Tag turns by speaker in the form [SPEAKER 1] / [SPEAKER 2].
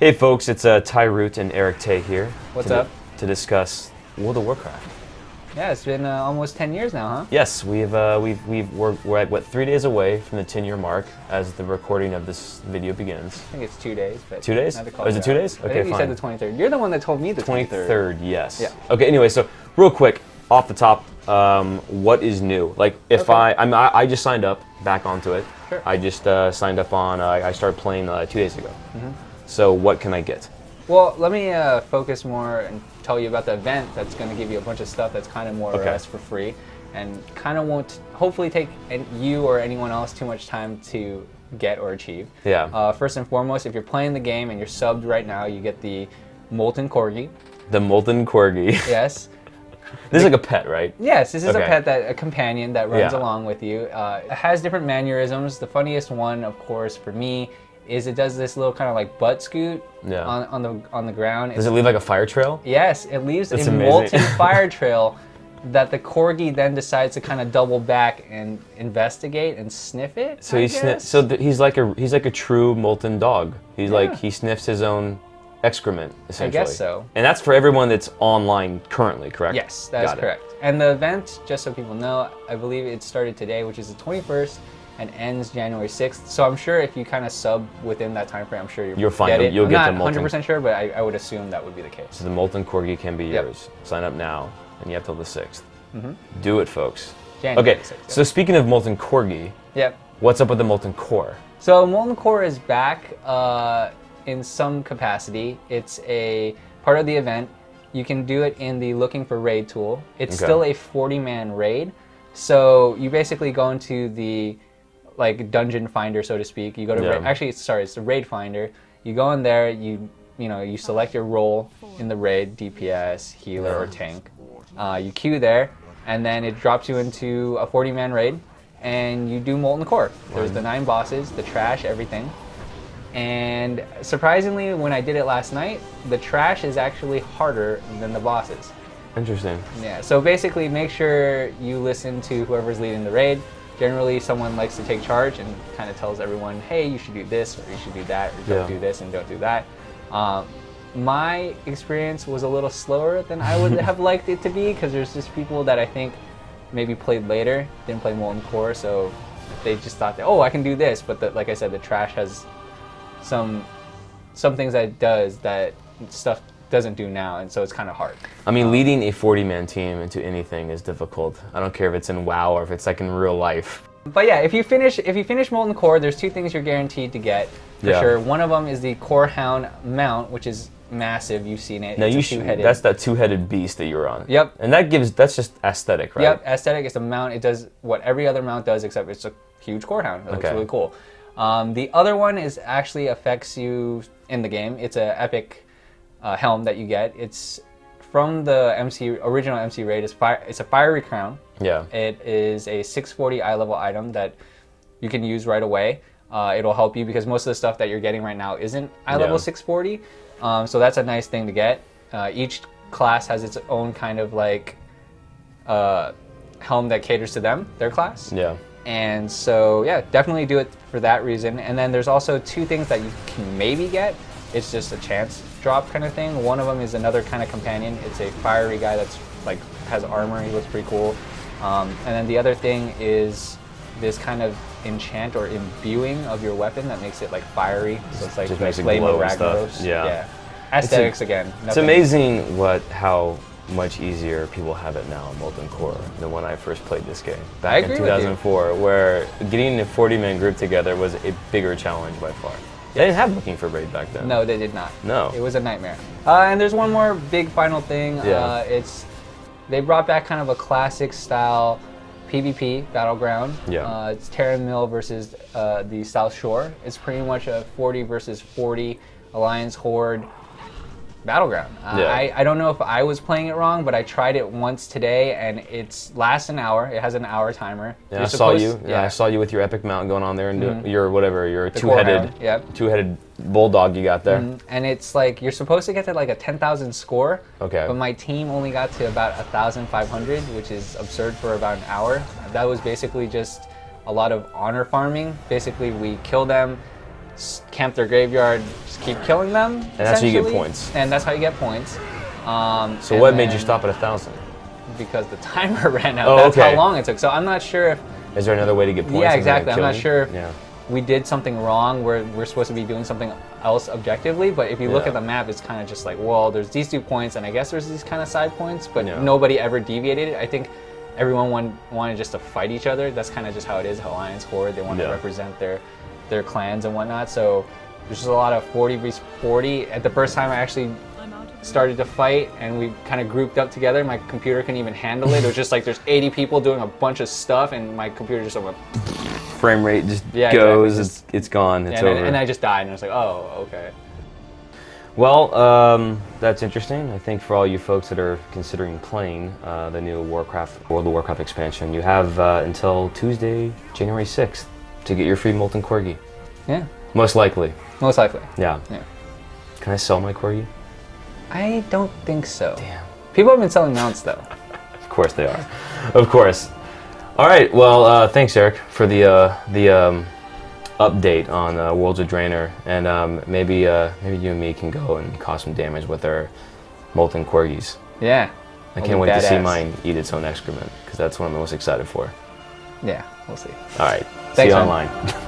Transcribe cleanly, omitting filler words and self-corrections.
[SPEAKER 1] Hey folks, it's Ty Root and Erick Tay here.
[SPEAKER 2] What's up?
[SPEAKER 1] To discuss World of Warcraft.
[SPEAKER 2] Yeah, it's been almost 10 years now, huh?
[SPEAKER 1] Yes, we're at what, 3 days away from the 10-year mark as the recording of this video begins.
[SPEAKER 2] I think it's 2 days. But
[SPEAKER 1] 2 days? Oh, is it 2 days?
[SPEAKER 2] Okay, I think you said the 23rd. You're the one that told me the 23rd.
[SPEAKER 1] 23rd, yes.
[SPEAKER 2] Yeah.
[SPEAKER 1] Okay, anyway, so real quick, off the top, what is new? Like, if I just signed up back onto it.
[SPEAKER 2] Sure.
[SPEAKER 1] I just signed up on, I started playing 2 days ago. So what can I get?
[SPEAKER 2] Well, let me focus more and tell you about the event that's going to give you a bunch of stuff that's kind of more or less for free and kind of won't hopefully take you or anyone else too much time to get or achieve.
[SPEAKER 1] Yeah.
[SPEAKER 2] First and foremost, if you're playing the game and you're subbed right now, you get the Molten Corgi.
[SPEAKER 1] The Molten Corgi.
[SPEAKER 2] Yes.
[SPEAKER 1] This is like a pet, right?
[SPEAKER 2] Yes, this is a pet, a companion that runs
[SPEAKER 1] Yeah.
[SPEAKER 2] along with you. It has different mannerisms. The funniest one, of course, for me, is it does this little kind of like butt scoot on the ground.
[SPEAKER 1] Does it leave like a fire trail?
[SPEAKER 2] Yes, it leaves
[SPEAKER 1] That's
[SPEAKER 2] a
[SPEAKER 1] amazing.
[SPEAKER 2] molten fire trail that the corgi then decides to kind of double back and investigate and sniff it.
[SPEAKER 1] So he's like a true molten dog. He's like he sniffs his own excrement essentially.
[SPEAKER 2] I guess so.
[SPEAKER 1] And that's for everyone that's online currently, correct?
[SPEAKER 2] Yes, that is correct. And the event, just so people know, I believe it started today, which is the 21st. And ends January 6th. So I'm sure if you kind of sub within that time frame, I'm sure you'll
[SPEAKER 1] fine.
[SPEAKER 2] get it.
[SPEAKER 1] You'll get the
[SPEAKER 2] I'm not 100% sure, but I would assume that would be the case.
[SPEAKER 1] So the Molten Corgi can be yours. Sign up now, and you have till the 6th. Do it, folks.
[SPEAKER 2] January
[SPEAKER 1] okay,
[SPEAKER 2] 6th,
[SPEAKER 1] so speaking of Molten Corgi, what's up with the Molten Core?
[SPEAKER 2] So Molten Core is back in some capacity. It's a part of the event. You can do it in the looking for raid tool. It's still a 40-man raid. So you basically go into the dungeon finder, so to speak. You go to actually, sorry, it's the raid finder. You go in there. You select your role in the raid: DPS, healer, or tank. You queue there, and then it drops you into a 40-man raid, and you do Molten Core. There's the 9 bosses, the trash, everything. And surprisingly, when I did it last night, the trash is actually harder than the bosses.
[SPEAKER 1] Interesting.
[SPEAKER 2] Yeah. So basically, make sure you listen to whoever's leading the raid. Generally, someone likes to take charge and kind of tells everyone, hey, you should do this, or you should do that, or don't do this and don't do that. My experience was a little slower than I would have liked it to be, because there's just people that I think maybe played later, didn't play Molten Core, so they just thought that, oh, I can do this. But like I said, the trash has some things that it does that stuff doesn't do now, and so it's kind of hard. I mean,
[SPEAKER 1] leading a 40-man team into anything is difficult. I don't care if it's in WoW or if it's like in real life.
[SPEAKER 2] But yeah, if you finish Molten Core, there's 2 things you're guaranteed to get for sure. One of them is the Core Hound mount, which is massive. You've seen it.
[SPEAKER 1] Now that's that 2-headed beast that you're on.
[SPEAKER 2] Yep.
[SPEAKER 1] And that's just aesthetic, right?
[SPEAKER 2] Yep, aesthetic. It's a mount. It does what every other mount does, except it's a huge Core Hound. It looks really cool. The other one actually affects you in the game. It's an epic helm that you get. It's from the original MC raid. It's a fiery crown. Yeah. It is a 640 eye level item that you can use right away. It'll help you because most of the stuff that you're getting right now isn't eye level 640. So that's a nice thing to get. Each class has its own kind of helm that caters to their class. Yeah. And so yeah, definitely do it for that reason. And then there's also 2 things that you can maybe get. It's just a chance drop kind of thing. One of them is another kind of companion. It's a fiery guy that's has armor. He looks pretty cool. And then the other thing is this kind of enchant or imbuing of your weapon that makes it fiery. So it's like Flame of Ragnaros. Yeah. Aesthetics again.
[SPEAKER 1] It's amazing how much easier people have it now in Molten Core than when I first played this game back in 2004, where getting a 40-man group together was a bigger challenge by far. They didn't have looking for raid back then.
[SPEAKER 2] No, they did not.
[SPEAKER 1] No.
[SPEAKER 2] It was a nightmare. And there's one more big final thing. They brought back kind of a classic style PvP Battleground. Yeah. It's Terran Mill versus the South Shore. It's pretty much a 40 versus 40 Alliance Horde Battleground. I don't know if I was playing it wrong, but I tried it once today, and it lasts an hour. It has an hour timer.
[SPEAKER 1] Yeah, I saw you. Yeah, I saw you with your epic mount going on there and doing your two-headed bulldog you got there.
[SPEAKER 2] And it's you're supposed to get to a 10,000 score. Okay. But my team only got to about 1,500, which is absurd for about an hour. That was basically just a lot of honor farming. Basically, we kill them, camp their graveyard, just keep killing them. And
[SPEAKER 1] that's how you get points.
[SPEAKER 2] And that's how you get points.
[SPEAKER 1] So what made you stop at 1,000?
[SPEAKER 2] Because the timer ran out.
[SPEAKER 1] Oh,
[SPEAKER 2] That's how long it took. So I'm not sure if...
[SPEAKER 1] Is there another way to get points?
[SPEAKER 2] Yeah, exactly. I'm not sure if we did something wrong where we're supposed to be doing something else objectively, but if you look at the map, it's kind of just like, well, there's these 2 points, and I guess there's these kind of side points, but nobody ever deviated. I think everyone wanted just to fight each other. That's kind of just how it is. Alliance Horde, they want to represent their clans and whatnot. So there's just a lot of 40 vs 40. At the first time I actually started to fight and we kind of grouped up together, my computer couldn't even handle it. It was just like there's 80 people doing a bunch of stuff and my computer just went...
[SPEAKER 1] Frame rate just goes, exactly. It's gone, it's over.
[SPEAKER 2] And I just died and I was like, oh, okay.
[SPEAKER 1] Well, that's interesting. I think for all you folks that are considering playing the new World of Warcraft expansion, you have until Tuesday, January 6th to get your free Molten Corgi.
[SPEAKER 2] Yeah.
[SPEAKER 1] Most likely.
[SPEAKER 2] Most likely.
[SPEAKER 1] Yeah. Can I sell my Corgi?
[SPEAKER 2] I don't think so.
[SPEAKER 1] Damn.
[SPEAKER 2] People have been selling mounts though.
[SPEAKER 1] Of course they are. Of course. All right. Well, thanks, Eric, for the update on Worlds of Draenor, and maybe you and me can go and cause some damage with our Molten Corgis.
[SPEAKER 2] Yeah.
[SPEAKER 1] I can't wait to see mine eat its own excrement because that's what I'm most excited for.
[SPEAKER 2] Yeah, we'll see.
[SPEAKER 1] All right.
[SPEAKER 2] Thanks,
[SPEAKER 1] see you
[SPEAKER 2] man.
[SPEAKER 1] online.